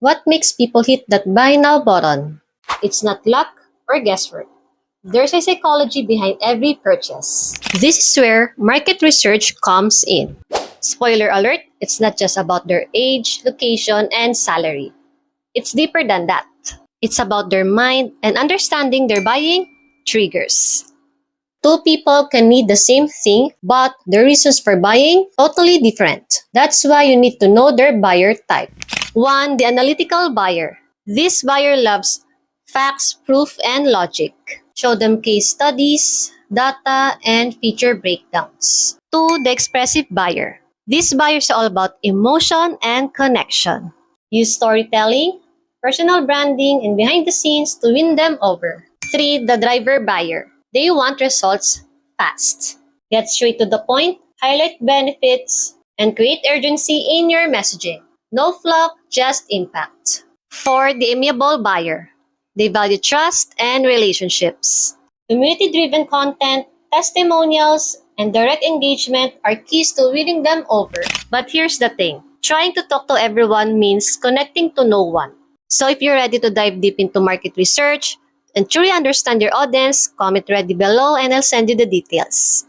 What makes people hit that buy now button? It's not luck or guesswork. There's a psychology behind every purchase. This is where market research comes in. Spoiler alert, it's not just about their age, location, and salary. It's deeper than that. It's about their mind and understanding their buying triggers. Two people can need the same thing, but the reasons for buying totally different. That's why you need to know their buyer type. 1. The analytical buyer. This buyer loves facts, proof, and logic. Show them case studies, data, and feature breakdowns. 2. The expressive buyer. This buyer is all about emotion and connection. Use storytelling, personal branding, and behind the scenes to win them over. 3. The driver buyer. They want results fast. Get straight to the point, highlight benefits, and create urgency in your messaging. No fluff, just impact. 4. The amiable buyer. They value trust and relationships. Community-driven content, testimonials, and direct engagement are keys to winning them over. But here's the thing. Trying to talk to everyone means connecting to no one. So if you're ready to dive deep into market research and truly understand your audience, comment ready below and I'll send you the details.